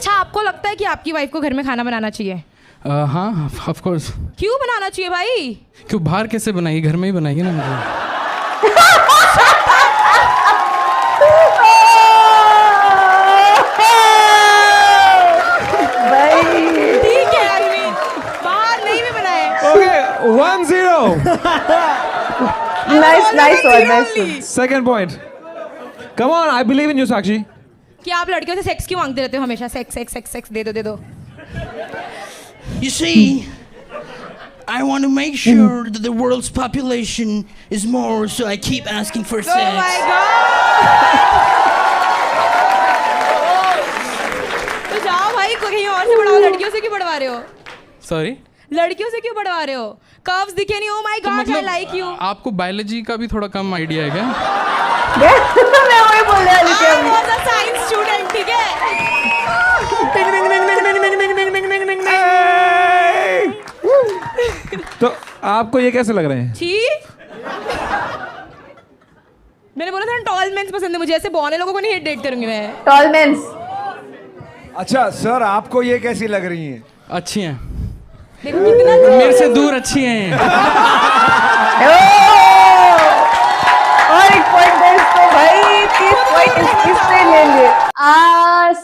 अच्छा, आपको लगता है कि आपकी वाइफ को घर में खाना बनाना चाहिए? हाँ ऑफ कोर्स। क्यों बनाना चाहिए भाई? क्यों, बाहर कैसे बनाएगी, घर में ही बनाएगी ना मतलब। ठीक है, I mean, बाहर नहीं भी बनाए। Okay, 1-0. Nice one. Second point. Come on, I believe in you, Sakshi. क्या आप लड़कियों से सेक्स क्यों मांगते रहते हो हमेशा? सेक्स दे दो। You see, I want to make sure that the world's population is more, so I keep asking for sex. Oh my God! तो जाओ भाई, कहीं और से बढ़ाओ, लड़कियों से क्यों बढ़वा रहे हो? सॉरी, लड़कियों से क्यों बढ़वा रहे हो? कर्व्स दिखे नहीं? Oh my God, I like you. आपको बायोलॉजी का भी थोड़ा कम आइडिया है क्या? मैं वही बोल रहा हूँ I was a science student, ठीक है? तो आपको ये कैसे लग रहे हैं? छी? मैंने बोला था ना, टॉल मेंस पसंद है मुझे, ऐसे बौने लोगों को नहीं डेट करूंगी मैं। Toll mains. अच्छा सर, आपको ये कैसी लग रही हैं? अच्छी हैं, देखो कितना मेरे से दूर अच्छी हैं। और एक पॉइंट है इसको भाई, 30 पॉइंट इससे ले लिए।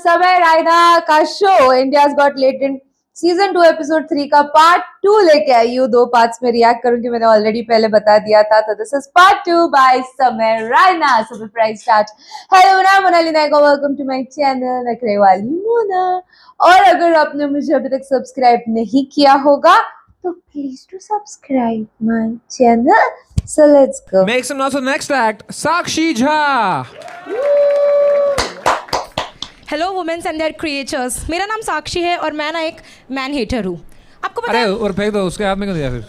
समय रायना का show India's got latent season 2 episode 3 का पार्ट 2 लेके आई हूँ। 2 पार्ट्स में रिएक्ट करूंगी, मैंने ऑलरेडी पहले बता दिया था। तो दिस इज पार्ट 2 बाय समय Raina. So before I start, hello मैं मोनाली नायक, वेलकम टू माय चैनल नखरे वाली मोना। और अगर आपने मुझे अभी तक सब्सक्राइब नहीं किया होगा तो please do subscribe my channel. So let's go. Make some noise for the next act, Sakshi Jha. Hello women's and there creatures, मेरा नाम साक्षी है और मैं ना एक मैन हेटर हूँ। आपको पता अरे है? और फेंक दो, उसके हाथ में क्यों दिया फिर?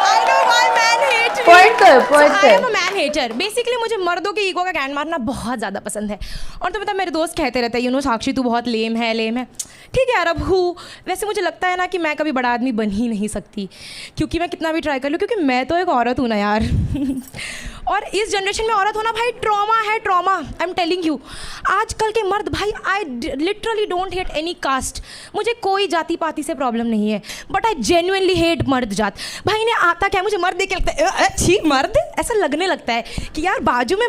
I know why men hate me. Point I am a man hater. Basically मुझे मर्दों के ईगो का गैंड मारना बहुत ज़्यादा पसंद है। और तो पता है, मेरे दोस्त कहते रहते हैं, यू नो साक्षी तू बहुत लेम है। ठीक है यार, अब हूँ। वैसे मुझे लगता है ना कि मैं कभी बड़ा आदमी बन ही नहीं सकती, क्योंकि मैं कितना भी ट्राई कर लूँ, क्योंकि मैं तो एक औरत हूँ ना यार। और इस जनरेशन में औरत होना भाई ट्रॉमा है, trauma. I am telling you, आजकल के मर्द भाई, I literally don't hate any caste. मुझे कोई जाति पाति से प्रॉब्लम नहीं है, बट आई जेन्युइनली हेट मर्द जात। भाई ने आता क्या, मुझे मर्द देख के लगता है छी मर्द, ऐसा लगने लगता है कि यार बाजू में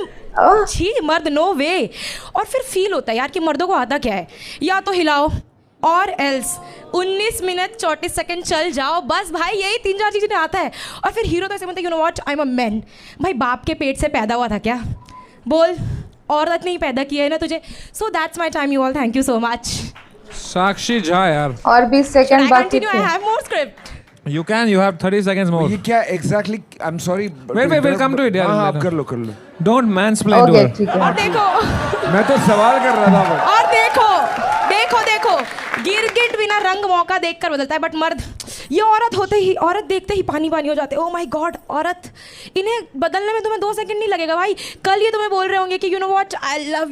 छी मर्द, नो वे। और फिर फील होता है यार कि मर्दों को आता क्या है, या तो हिलाओ और एल्स 19 मिनट 34 सेकंड चल जाओ, बस भाई यही 3-4 चीज़ें आता है। और फिर हीरो तो ऐसे बोलते हैं, you know what, I am a man. भाई बाप के पेट से पैदा हुआ था क्या? बोल, औरत नहीं पैदा किया है ना तुझे। So that's my time you all, thank you so much. Sakshi Jha यार। और 20 सेकंड बाकी I have more script. You can, you have 30 seconds more. ये क्या exactly? I am sorry. Wait, we'll come to it यार। हाँ, आप कर लो। Don't mansplain to okay her. ठीक है। और देखो, मैं तो सवाल कर रहा था। और देखो, गिरगिट बिना रंग मौका देखकर बदलता है, बट मर्द, ये औरत देखते ही पानी हो जाते हैं। ओ माय गॉड, औरत, इन्हें बदलने में तुम्हें 2 सेकंड नहीं लगेगा भाई। कल ये तुम्हें बोल रहे होंगे कि you know what, I love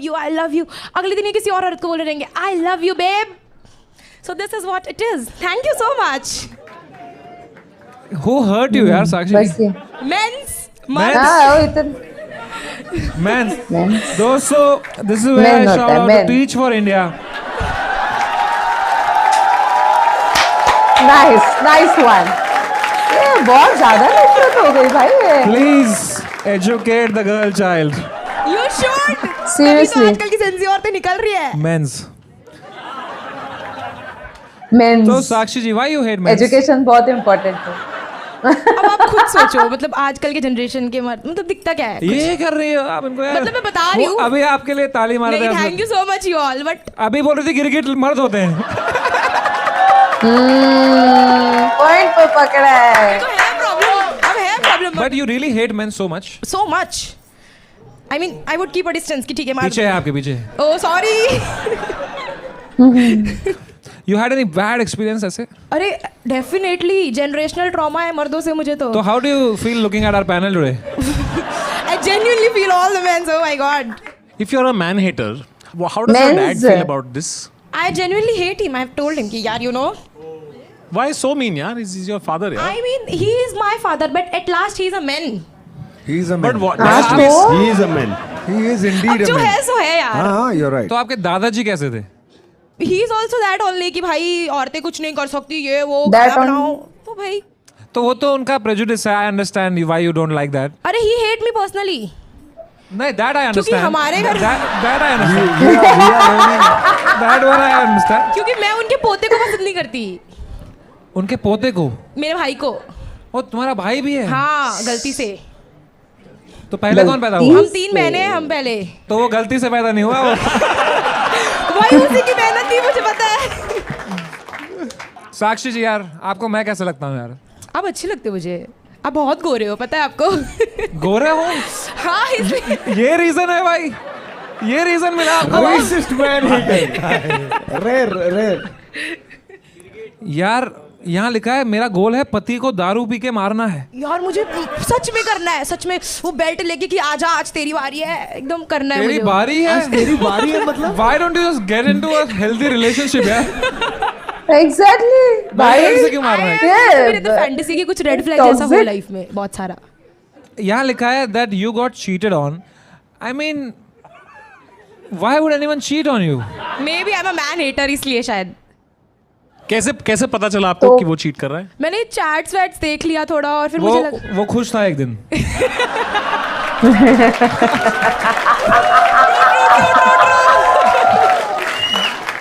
you. अगले दिन ये किसी और औरत को बोल रहे रहेंगे, I love you babe. So this is what it is. Thank you so much. Who hurt you यार, Sakshi? बस ये। मेंस हाँ, वो इतना Man. Men's. दोस्तों, this is where Men I होता shout है, out men. to Teach for India. Nice one. ये बहुत ज्यादा नफरत हो गई भाई ये। Please educate the girl child. You should. Seriously. आजकल की सेंसी औरतें निकल रही है। Men's. Men's. So Sakshi ji, why you hate men's? Education बहुत इम्पोर्टेंट है। अब आप खुद सोचो, मतलब आजकल के जनरेशन के मर्द, मतलब दिखता क्या है? ये कर रही हो आप इनको यार। मतलब मैं बता रही वो हूँ। अभी आपके लिए ताली मार रहे नहीं, हैं। Thank you so much you all, but अभी बोल रही थी गिरगिट मर्द होते हैं। पॉइंट पे पकड़ा है। तो है problem. But you really hate men so much. So much. I mean, I would keep a distance कि ठीक है मार। पीछे है आपके पीछे। Oh sorry. You had any bad experience ऐसे? अरे डेफिनेटली जनरेशनल ट्रॉमा है मर्दों से मुझे तो। So how do you feel looking at our panel today? I genuinely feel all the men. Oh my god. If you're a man hater, how does your dad Men's. feel about this? I genuinely hate him. I've told him कि यार you know. Why so mean, yaar? He's your father, yaar. I mean he is my father, but at last he is a man. He is a But man. what? हाँ, that's- तो He is a man. He is अब indeed a जो man. है सो है यार. हाँ, you're right. तो आपके दादाजी कैसे थे? He is also that only कि भाई औरतें कुछ नहीं कर सकती, ये वो That खाना only. बनाओ. तो भाई तो वो तो उनका prejudice है. I understand why you don't like that. अरे ही हेट मी पर्सनली. नहीं, that I क्योंकि understand. हमारे घर that I understand. We are learning. That one I understand. क्योंकि मैं उनके पोते को पसंद नहीं करती, उनके पोते को. मेरे भाई को. वो तुम्हारा भाई भी है. हाँ गलती से. तो पहले कौन पैदा हुआ? हम 3 बहनें हैं, हम पहले. तो वो गलती से पैदा नहीं हुआ वो. भाई उसी की मेहनत थी, मुझे पता है. साक्षी जी यार, आपको मैं कैसे लगता हूँ यार? आप अच्छे लगते हो मुझे. आप बहुत गोरे हो, पता है आपको. गोरे हो? हाँ इसलिए. ये रीजन है भाई, ये रीजन मिला आपको. Racist man hater. Rare. यार यहाँ लिखा है मेरा गोल है पति को दारू पी के मारना है. यार मुझे सच में करना है, सच में. वो बेल्ट लेके कि आजा आज तेरी बारी है, एकदम करना है तेरी मुझे. बारी है. तेरी बारी है मतलब? Why don't you just get into a healthy relationship यार? Exactly. भाई ऐसे क्यों मारना है? Yeah, मेरे तो फैंटेसी की कुछ रेड फ्लैग Toxic. जैसा हो लाइफ में बहुत सारा. यहाँ लिखा है that you got cheated on. I mean, why would anyone cheat on you? Maybe I am a man hater, इसलिए शायद. कैसे पता चला आपको तो- कि वो चीट कर रहा है? मैंने चैट्स वैट्स देख लिया थोड़ा और फिर वो मुझे लगा. वो खुश था एक दिन.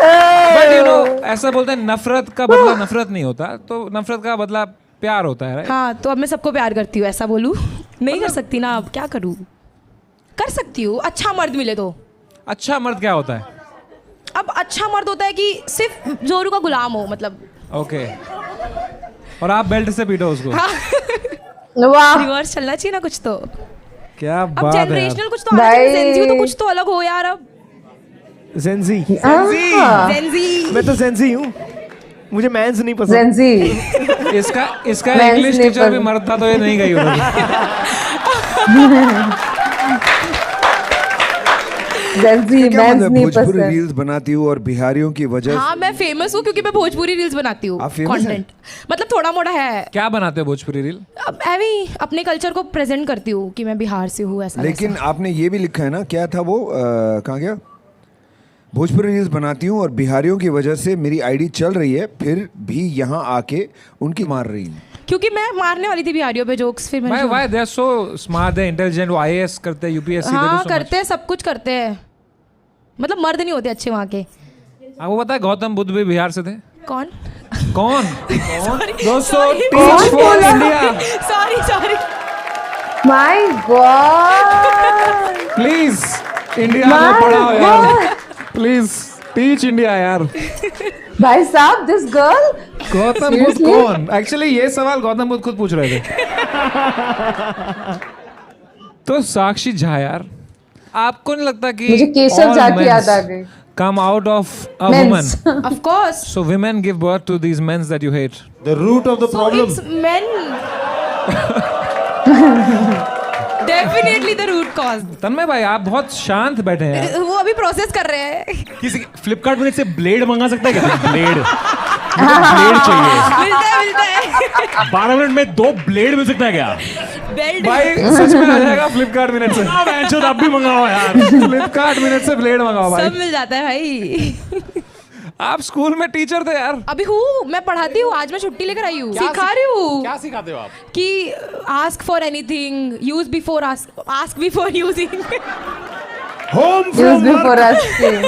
But you know, ऐसा बोलते हैं नफरत का बदला नफरत नहीं होता, तो नफरत का बदला प्यार होता है. right? हाँ तो अब मैं सबको प्यार करती हूँ, ऐसा बोलूँ? नहीं कर सकती ना, अब क्या करूँ. कर सकती हूँ, अच्छा मर्द मिले तो. अच्छा मर्द क्या होता है? अब अच्छा मर्द होता है कि सिर्फ जोरू का गुलाम हो, मतलब. ओके. और आप बेल्ट से पीटो उसको. वाह. रिवर्स चलना चाहिए ना कुछ तो. क्या अब बात है यार. जनरेशनल कुछ तो आना चाहिए. भाई। Gen Z तो कुछ तो अलग हो यार अब. Zenzi. Gen Z. मैं तो Zenzi हूँ. मुझे मैंस नहीं पसंद. Zenzi. इसका मैं इंग्लिश इसलिए टीचर भी पर- मर्द था तो ये नहीं गई उधर. Zenzi. क्या Men's मतलब नहीं भोजपुरी पसंद. रील्स बनाती हूँ और बिहारियों की वजह हाँ मैं फेमस हूँ क्योंकि मैं भोजपुरी रील्स बनाती हूँ. आप famous हैं? कंटेंट मतलब थोड़ा मोड़ा है. क्या बनाते हो भोजपुरी रील? अब मैं भी अपने कल्चर को प्रेजेंट करती हूँ कि मैं बिहार से हूँ, ऐसा. लेकिन आपने ये भी लिखा है ना, क्या था वो, कहाँ गया? भोजपुरी रील्स बनाती हूँ और बिहारियों की वजह से मेरी आईडी चल रही है, फिर भी यहाँ आके उनकी मार रही हूँ. क्योंकि मैं मारने वाली थी बिहारियों पे जोक्स, फिर मैंने Why छोड़- why they are so smart, they are intelligent, वो IAS करते हैं, UPSC. हाँ करते हैं, सब कुछ करते हैं. मतलब मर्द नहीं होते अच्छे वहाँ के. आपको पता है गौतम बुद्ध भी बिहार से थे? कौन? कौन? दोस्तों sorry. teach for India. Sorry. My God. Please India My में पढ़ाओ यार. God. प्लीज टीच इंडिया यार. भाई साहब, this girl. Gautam Buddha Seriously? कौन? एक्चुअली ये सवाल गौतम बुद्ध खुद पूछ रहे थे. तो साक्षी झा यार, आपको नहीं लगता कि मुझे केशव all झा की men's याद आ गई. come out of a Men's. woman? Of course. So women give birth to these men that you hate. The root of the So it's men. Definitely the root cause. तन्मय भाई आप बहुत शांत बैठे हैं यार. वो अभी प्रोसेस कर रहे हैं. किसी फ्लिपकार्ट मिनट से ब्लेड मंगा सकता है क्या? ब्लेड. ब्लेड चाहिए. मिलता है. 12 मिनट में 2 ब्लेड मिल सकता है क्या? बेल्ट. भाई सच में आ जाएगा फ्लिपकार्ट मिनट से. हाँ, बेंचो, आप भी मंगाओ यार. फ्लिपकार्ट मिनट से ब्लेड मंगाओ भाई. सब मिल जाता है भाई. आप स्कूल में टीचर थे यार. अभी हूँ, मैं पढ़ाती हूँ, आज मैं छुट्टी लेकर आई हूँ. सिखा रही हूँ क्या सिखाते हो आप? कि ask for anything, use before ask before using. home Use from before work. asking.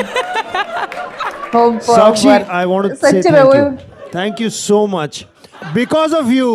Home for Sakshi, work. I want to say सच्चे में thank वो. you. Thank you so much. Because of you,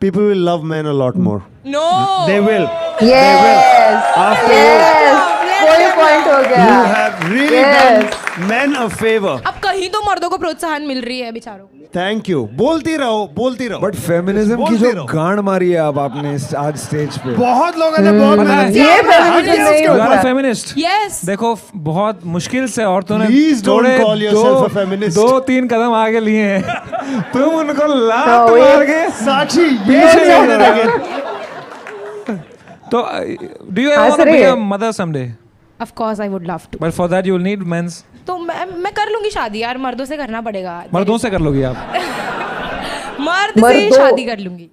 people will love men a lot more. No. They will. Yes. After Yes. कोई point हो You गया. have really Yes. done men a favor. अब कहीं तो मर्दों को प्रोत्साहन मिल रही है बेचारों को. Thank you. बोलती रहो, बोलती रहो. बट फेमिनिज्म की बोलते जो रहो। गांड मारी है अब आपने आज स्टेज पे. बहुत लोगों ने बहुत मेहनत ये की। feminism नहीं You are a होता. feminist. Yes. देखो बहुत मुश्किल से औरतों ने Please don't थोड़े call yourself a feminist. 2-3 कदम आगे लिए हैं. तुम उनको लात No, ये- मार के साक्षी ये पीछे कहने नहीं लगे। तो do you ever हंस want to रही be है. a mother someday? Of course I would love to. But for that you will need men's. तो मैं कर लूंगी शादी यार, मर्दों से करना पड़ेगा. मर्दों से कर लोगी आप. मर्द से मर्दों- शादी कर लूंगी.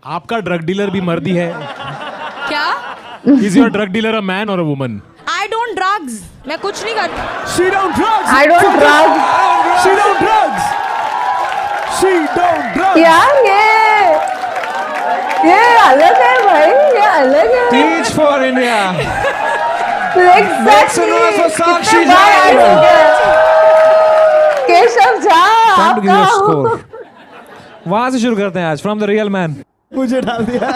आपका ड्रग डीलर भी मर्दी है. क्या? Is your drug dealer a man or a woman? I don't drugs, मैं कुछ नहीं करती. She don't drugs. I don't drug. She don't drugs. She don't drugs. यार ये अलग है भाई, ये अलग है. Teach for India. Exactly. some noise for Sakshi कितने बार Jha. आ चुके हैं. केशव झा Time आप to give you a कहाँ हो? score. वहां से शुरू करते हैं आज. From the real man. मुझे डाल दिया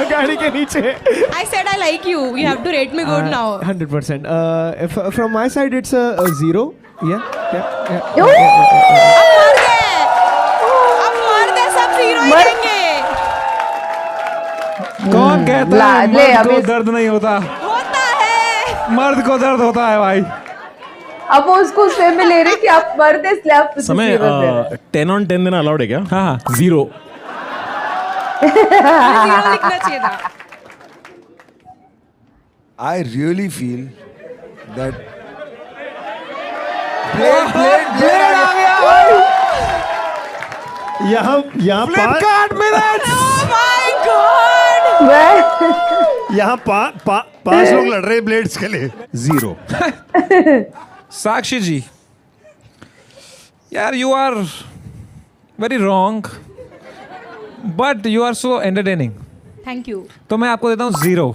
गाड़ी के नीचे. I said I like you. You have to rate me good now. 100%. From my side, it's a 0. Yeah. Ooh. अब मर्द है, सब जीरो ही मर्द- देंगे. कौन कहता है ले, मर्द अभी- को दर्द नहीं होता? होता है. मर्द को दर्द होता है भाई. अब वो उसको उससे में ले रहे कि आप मर्द है इसलिए आप समय 10 on 10 देना अलाउड है क्या? हाँ 0. जीरो लिखना चाहिए था. I really feel that Blade आ गया. यहाँ Flipkart minutes. Oh my God. यहाँ 5 लोग लड़ रहे हैं ब्लेड्स के लिए. 0. साक्षी जी, यार you are very wrong, but you are so entertaining. Thank you. तो मैं आपको देता हूँ 0.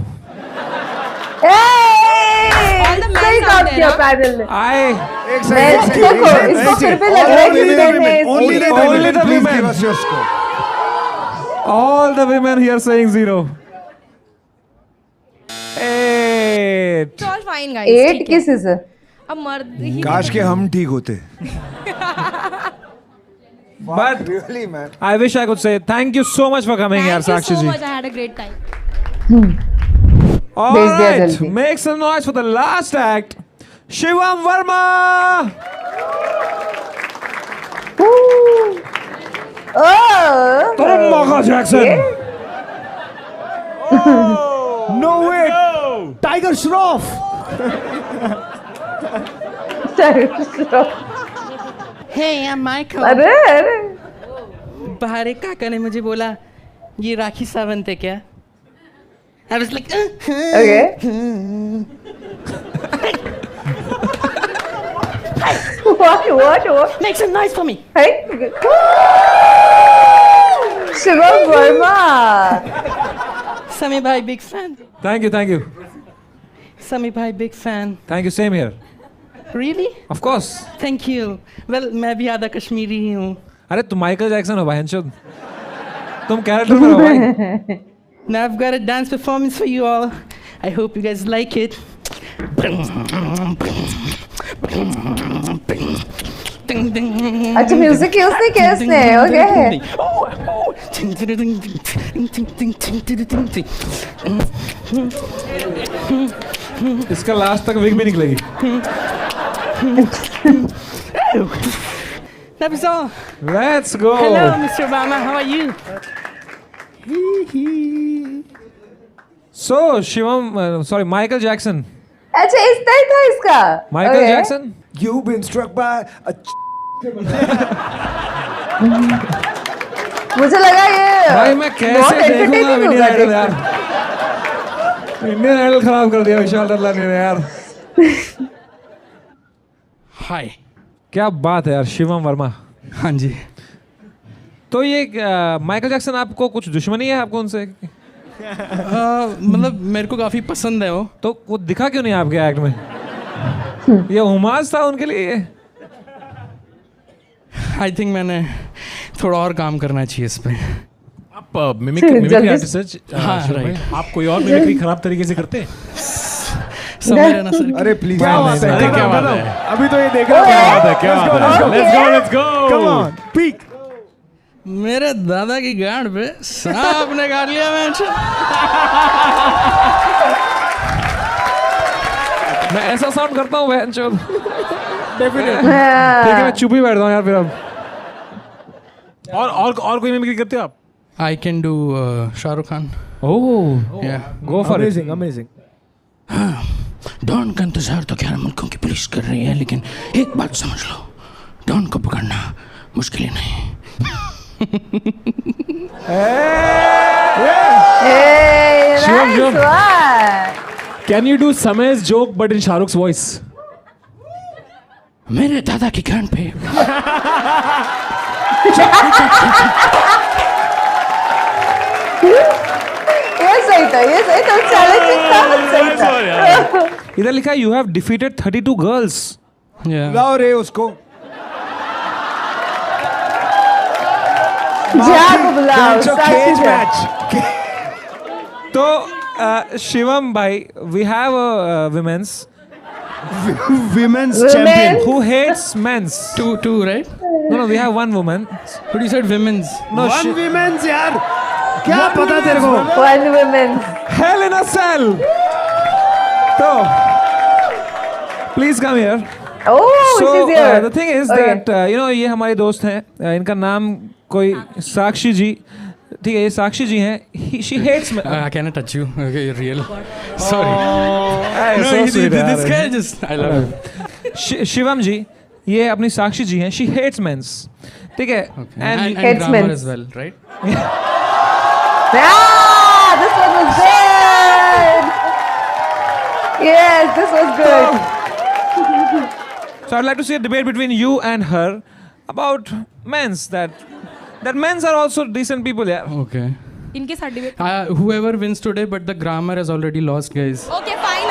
All the men सही out काम there, किया huh? पैनल ने. I देखो इसको फिर भी लग रहा है कि मैंने Only the women. Please give us your score. all the women here saying 0. 8. It's all fine, guys. 8 ठीक है. किस से? अब मर्द ही. काश के हम ठीक होते. But Really, man. I wish I could say thank you so much for coming here, Thank you Sakshi so ji. much. I had a great time. All भेज दिया right, जल्दी. make some noise for the last act, Shivam Verma. Oh. Michael Jackson. No way. Tiger Shroff. Hey, I'm Michael. अरे अरे बाहर एक काका ने मुझे बोला ये राखी सावंत है क्या? I was like, okay. What? make some noise for me. Hey. Shivam Verma. Sami bhai, big fan. Thank you. Sami bhai, big fan. Thank you, same here. Really? Of course. Thank you. Well, मैं भी आधा कश्मीरी ही हूँ. अरे तुम Michael Jackson हो भाई अंशुद. तुम character में हो भाई. Now I've got a dance performance for you all. I hope you guys like it. अच्छा म्यूजिक यूज नहीं किया इसने. ओके. इसका लास्ट तक विग भी निकलेगी. That was all. Let's go. Hello, Mr. Obama. How are you? So Shivam, sorry, Michael Jackson. अच्छा इतना ही था इसका. Michael Okay. Jackson. You've been struck by a मुझे लगा ये भाई मैं बहुत कैसे देखूंगा entertaining इंडियन होगा आइडल देखना. यार. इंडियन आइडल खराब कर दिया विशाल दल्ला ने यार. हाय. क्या बात है यार शिवम वर्मा. हाँ जी. तो ये माइकल जैक्सन आपको कुछ दुश्मनी है आपको उनसे? मतलब मेरे को काफ़ी पसंद है वो. तो वो दिखा क्यों नहीं आपके एक्ट में? ये हुमाज था उनके लिए. आई थिंक मैंने थोड़ा और काम करना चाहिए इस पे. आप मिमिक्री जल्दी- आर्टिस्ट. हाँ, right. आप कोई और मिमिक्री खराब तरीके से करते हैं? समझ रहे ना सर? अरे प्लीज. क्या बात है? अरे क्या बात है? अभी तो ये देखना क्या पड़ेगा. बात है? क्या बात है? Let's go. Come on. Peak. मेरे दादा की गांड पे सांप ने काट लिया. मैं ऐसा साउंड करता हूँ बहन चोद. ठीक है मैं चुप ही बैठता हूँ यार फिर अब. और कोई मिमिक्री करते हो आप? I can do Shahrukh Khan. Oh go for it. Amazing. Don का इंतजार तो 11 मुल्कों की पुलिस कर रही है, लेकिन एक बात समझ लो, डॉन को पकड़ना मुश्किल ही नहीं. Hey, Shivam sure. one. Can you do Samay's joke but in Shah Rukh's voice? मेरे दादा की गांड पे ये सही था चैलेंजिंग था but सही था इधर लिखा है यू हैव डिफीटेड 32 गर्ल्स. लाओ रे उसको. जाग बुलाओ साक्षी केज जा। मैच. तो शिवम भाई we have women's Women's Women. champion. who hates men's. Two, right? No, we have one woman. But you said women's. No, One women's यार. क्या पता तेरे को? One woman. hell in a cell. So, please come here. Oh, So she's here. the thing is Okay. that ये हमारे दोस्त हैं. इनका नाम कोई साक्षी जी. ठीक है, ये साक्षी जी हैं. She hates men. I cannot touch you. Okay, you're real. Sorry. Hey, No, so sweet, this यार. guy just. I love him. Shivam जी, ये अपनी साक्षी जी हैं. She hates men's. ठीक है. Okay. And And Hates grammar men. as well, right? Ah, this one was good. Yes, this was good. so I'd like to see a debate between you and her about men's that men's are also decent people. Yeah. Okay. इनके साथ debate. Whoever wins today, but the grammar has already lost, guys. Okay fine.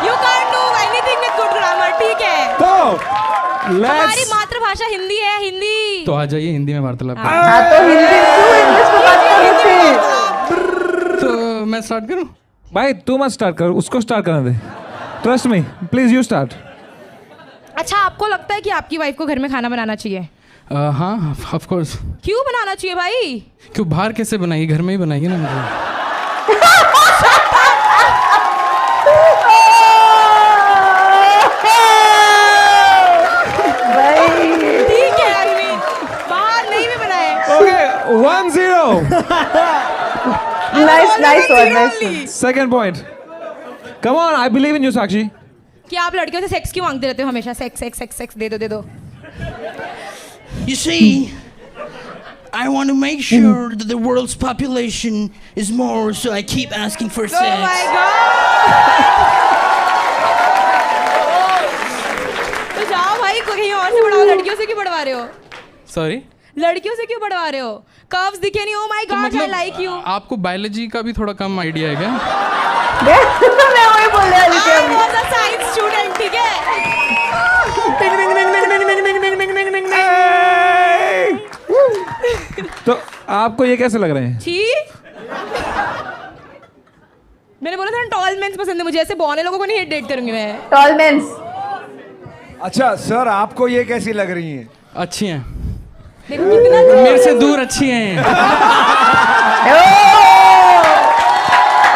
You can't do anything with good grammar. ठीक है. So हमारी let's. मातृभाषा हिंदी है. हिंदी. तो आ जाइए हिंदी में वार्तालाप करें. हाँ तो हिंदी क्यों इंग्लिश में बात करनी थी? तो मैं स्टार्ट करूं? भाई तू मत स्टार्ट कर, उसको स्टार्ट करने दे. Trust me, please you start. अच्छा, आपको लगता है कि आपकी वाइफ को घर में खाना बनाना चाहिए? हाँ, ऑफ कोर्स. क्यों बनाना चाहिए भाई? क्यों बाहर कैसे बनाएगी? घर में ही बनाएगी ना मुझे. ठीक है अरविंद, बाहर नहीं भी बनाए. Okay, 1-0. Nice one. Second point. Come on, I believe in you, Sakshi. कि आप लड़कियों से सेक्स क्यों मांगते रहते हो हमेशा? सेक्स दे दो. You see, I want to make sure that the world's population is more, so I keep asking for Oh sex. my god. तो जाओ भाई, कहीं और से बढ़ाओ. लड़कियों से क्यों बढ़वा रहे हो? सॉरी. लड़कियों से क्यों बढ़वा रहे हो? कर्व्स दिखे नहीं. Oh my God, I like you. आपको बायोलॉजी का भी थोड़ा कम आइडिया है क्या? मैं वही बोलने वाली थी आई अभी. Was a science student. ठीक है. तो आपको ये कैसे लग रहे हैं? छी. मैंने बोला था टॉल मेंस पसंद है मुझे. ऐसे बौने लोगों को नहीं डेट करूंगी मैं. Tall men's. अच्छा सर, आपको ये कैसी लग रही हैं? अच्छी हैं. देखो कितना मेरे से दूर अच्छी हैं.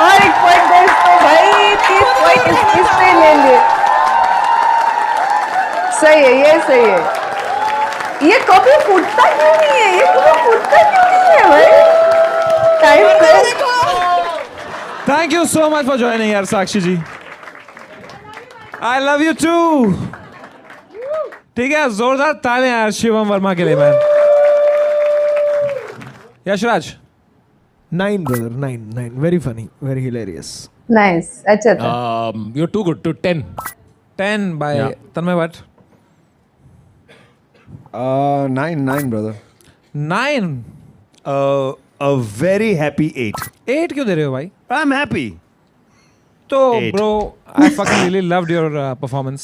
और एक पॉइंट दे इसको भाई. 30 पॉइंट इससे ले लिए. सही है, ये सही है. ये कभी फूटता क्यों नहीं है? भाई? टाइम पे. Thank you so much for joining यार साक्षी जी. I love you too. ठीक है, जोरदार तालियां यार शिवम वर्मा के लिए. Man Yashraj. 9 brother, 9. Very funny, very hilarious. Nice. अच्छा था. You're too good. To 10. 10 by Tanmay Bhatt. 9 brother. 9. A very happy 8. 8 क्यों दे रहे हो भाई? I'm happy. तो 8. bro, I fucking really loved your performance.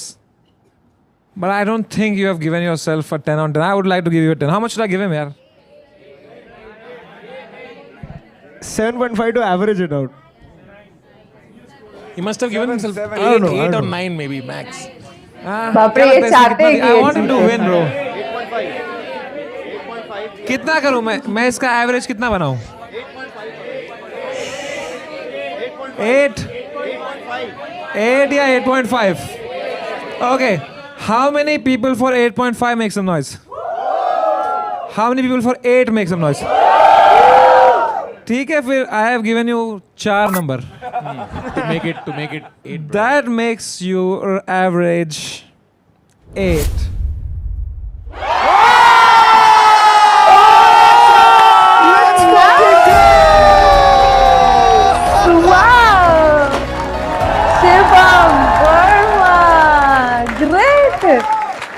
But I don't think you have given yourself a 10 on 10. I would like to give you a 10. How much should I give him, yaar? 7.5 to average it out. He must have given himself seven. 8 or 9 maybe max. बाप रे, ये चाहते हैं कि I ये want him to जीते. win, bro. कितना करूं मैं इसका एवरेज कितना बनाऊं? 8 या 8.5? Okay. How many people for 8.5 make some noise? How many people for 8 make some noise? ठीक है, फिर I have given you 4 number. To make it 8. That makes your average 8. Wow.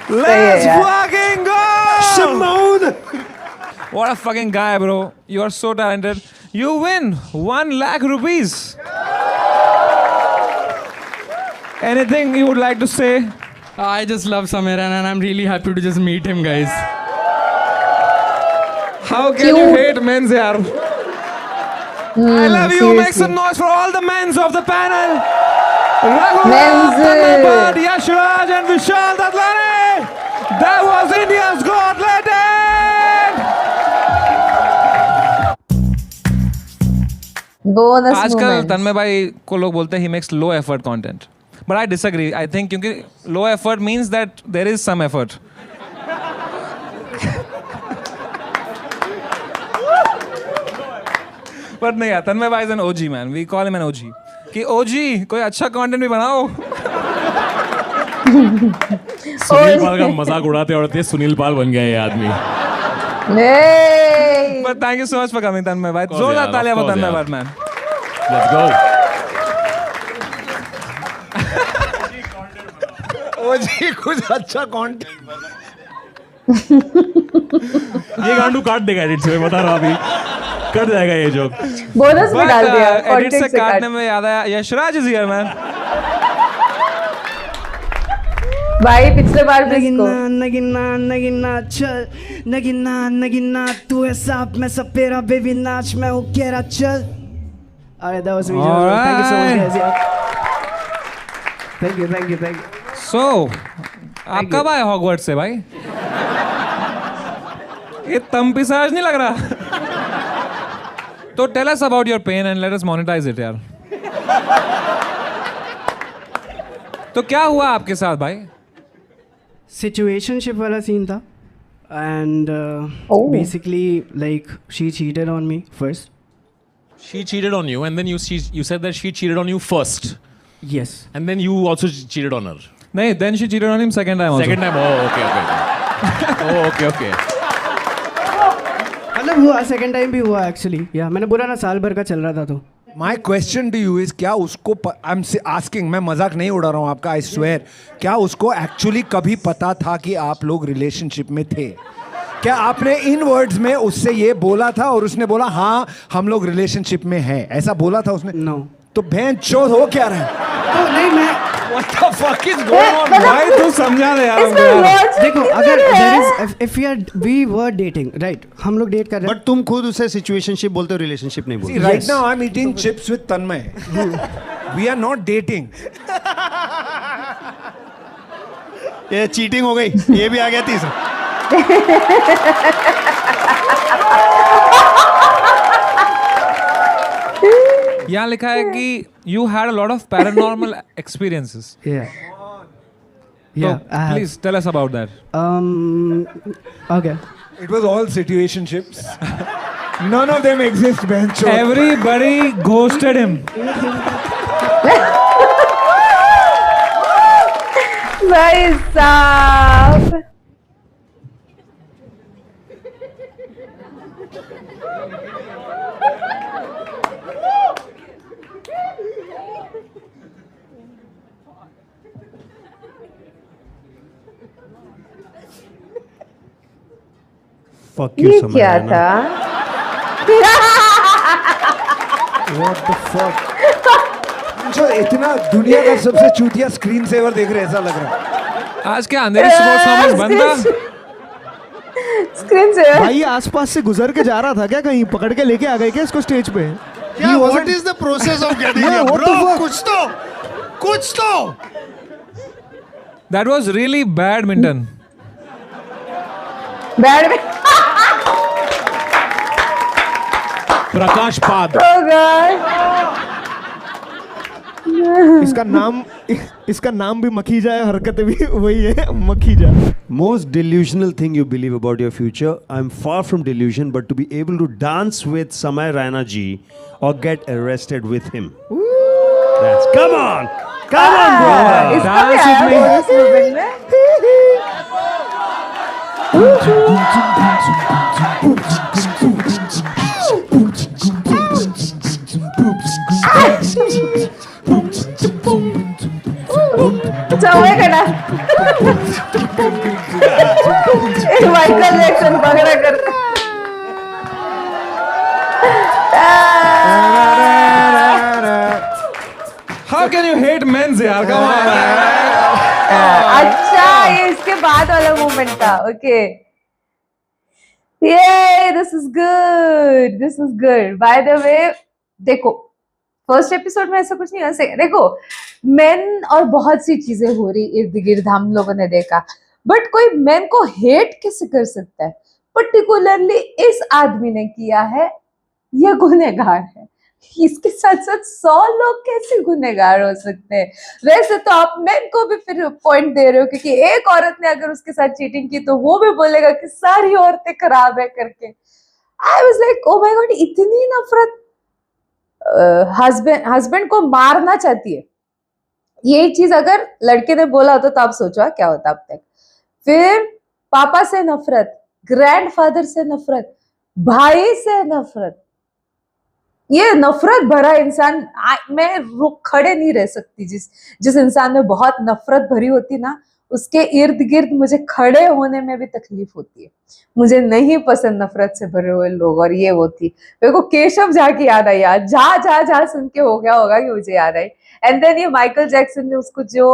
Let's fucking go! Shimon! What a fucking guy, bro. You are so talented. You win 1 lakh rupees. Anything you would like to say? I just love Samiran and I'm really happy to just meet him, guys. How can you hate men's, yaar? I love you. seriously. Make some noise for all the men's of the panel. Raghuram, Men's. Tanmay, Yashraj and Vishal Dadlani. That was India's Got Talent. Bonus आजकल moments. तन्मय भाई को लोग बोलते हैं he makes low effort content. But I disagree. I think क्योंकि low effort means that there is some effort. But नहीं यार, तन्मय भाई is an OG man. We call him an OG. कि OG कोई अच्छा content भी बनाओ. सुनील पाल का मजाक उड़ाते उड़ाते सुनील पाल बन गया ये आदमी. Hey. But thank you so much for coming, तन्मय भाई. course, जोरदार यार, तालियां of for course, तन्मय यार. भाई, man. Let's go. OG कुछ अच्छा कंटेंट ये गांडू काट देगा एडिट से, मैं बता रहा हूँ अभी. कट जाएगा ये जोक. बोनस में डाल दिया. एडिट Content से से काटने काट. में याद आया यशराज इज हियर मैन. भाई पिछले बार भी इसको. नगीना नगीना चल नगीना नगीना तू है सांप मैं सपेरा बेबी नाच मैं हूँ केरा चल. Alright, that was me. Thank you so much, guys. Yeah. Thank you. सो आप कब आए हॉगवर्ट्स से भाई? ये तंपिसाज नहीं लग रहा. तो tell us about your pain and let us monetize it यार. तो क्या हुआ आपके साथ भाई? Situationship वाला सीन था and basically like she cheated on me first. She cheated on you and then you said that she cheated on you first. Yes. And then you also cheated on her. नहीं, then she cheated on him second time also. Second time. Oh, okay. मतलब हुआ second time भी हुआ actually. Yeah, मैंने बोला ना साल भर का चल रहा था तो. My question to you is क्या उसको I'm asking, मैं मजाक नहीं उड़ा रहा हूँ आपका, I swear, क्या उसको actually कभी पता था कि आप लोग रिलेशनशिप में थे? क्या आपने इन वर्ड्स में उससे ये बोला था और उसने बोला हाँ हम लोग रिलेशनशिप में हैं, ऐसा बोला था उसने? No. तो बहन चोद हो क्या रहा है? तो नहीं मैं What the fuck is going on? भाई तू समझा दे यार. इसमें logic देखो किधर अगर है? if we were dating right हम लोग डेट कर रहे हैं. बट तुम खुद उसे सिचुएशनशिप बोलते हो, रिलेशनशिप नहीं See, बोलते. right now I'm eating chips with Tanmay. We are not dating. ये चीटिंग हो गई, ये भी आ गया तीसरा. यहाँ लिखा है कि you had a lot of paranormal experiences. Yeah. So Yeah. I have. please tell us about that. Okay. It was all situationships. None of them exist, bहन चोद. Everybody ghosted him. भाई साहब. Fuck you, ये Samaya, क्या ना. था? What the fuck? जो इतना दुनिया का सबसे चूतिया स्क्रीन सेवर देख रहे हैं, ऐसा लग रहा है. आज क्या अंधेरी स्पोर्ट्स कॉम्प्लेक्स बंद था? स्क्रीन से. भाई ये आसपास से गुजर के जा रहा था क्या, कहीं पकड़ के लेके आ गए क्या इसको स्टेज पे? क्या what is the process of getting here bro? कुछ तो That was really badminton. Bad में. प्रकाश पाद. Oh God. इसका नाम भी मखीजा है, हरकतें भी वही है, Makhija. Most delusional thing you believe about your future. I'm far from delusion, but to be able to dance with Samay Raina ji or get arrested with him. That's come on, bro. इसका भी आया bonus movement में. समय का ना Michael Jackson पकड़ा करता How can you hate men's यार? Come on. अच्छा ये इसके बाद वाला मोमेंट था ओके ये this is good by the way देखो फर्स्ट एपिसोड में ऐसा कुछ नहीं ऐसे देखो मेन और बहुत सी चीजें हो रही इर्द गिर्द हम लोगों ने देखा बट कोई मेन को हेट कैसे कर सकता है पर्टिकुलरली इस आदमी ने किया है ये गुनहगार है इसके साथ साथ 100 लोग कैसे गुनहगार हो सकते हैं वैसे तो आप मेन को भी फिर पॉइंट दे रहे हो क्योंकि एक औरत ने अगर उसके साथ चीटिंग की तो वो भी बोलेगा कि सारी औरतें खराब है करके I was like oh my God इतनी नफरत हस्बैंड को मारना चाहती है ये चीज अगर लड़के ने बोला होता तो आप सोचो क्या होता अब तक फिर पापा से नफरत ग्रैंडफादर से नफरत भाई से नफरत ये नफरत भरा इंसान मैं रुक खड़े नहीं रह सकती जिस इंसान में बहुत नफरत भरी होती ना उसके इर्द गिर्द मुझे खड़े होने में भी तकलीफ होती है मुझे नहीं पसंद नफरत से भरे हुए लोग और ये वो थी मेरे को केशव झा की याद आई यार जा सुन के हो गया होगा कि मुझे याद आई एंड देन ये माइकल जैक्सन ने उसको जो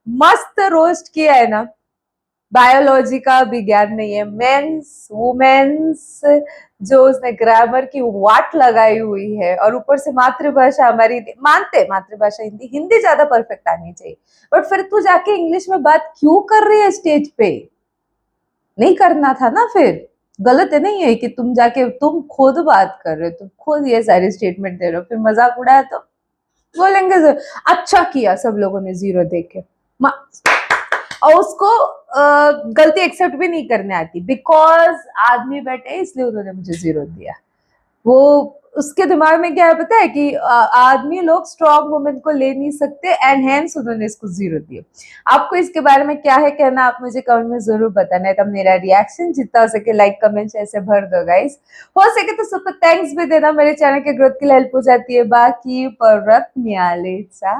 मस्त रोस्ट किया है ना बायोलॉजी का विज्ञान नहीं है मेंस वुमेन्स जो उसने ग्रामर की वाट लगाई हुई है और ऊपर से मातृभाषा हमारी मानते मातृभाषा हिंदी ज्यादा परफेक्ट आनी चाहिए बट फिर तू जाके इंग्लिश में बात क्यों कर रही है स्टेज पे नहीं करना था ना फिर गलत है नहीं है कि तुम खुद बात कर रहे हो तुम खुद ये सारे स्टेटमेंट दे रहे हो फिर मजाक उड़ाया तो बोलेंगे अच्छा किया सब लोगों ने 0 देके और उसको गलती एक्सेप्ट भी नहीं करने आती बिकॉज आदमी बैठे इसलिए उन्होंने मुझे 0 दिया वो उसके दिमाग में क्या है पता है कि आदमी लोग स्ट्रॉन्ग वुमेन को ले नहीं सकते एंड हेंस उन्होंने इसको 0 दिया आपको इसके बारे में क्या है कहना आप मुझे कमेंट में जरूर बताना है तब मेरा रिएक्शन जितना हो सके लाइक कमेंट ऐसे भर दो गाइस हो सके तो सबको थैंक्स भी देना मेरे चैनल के ग्रोथ के लिए हेल्प हो जाती है बाकी परत न्याले सा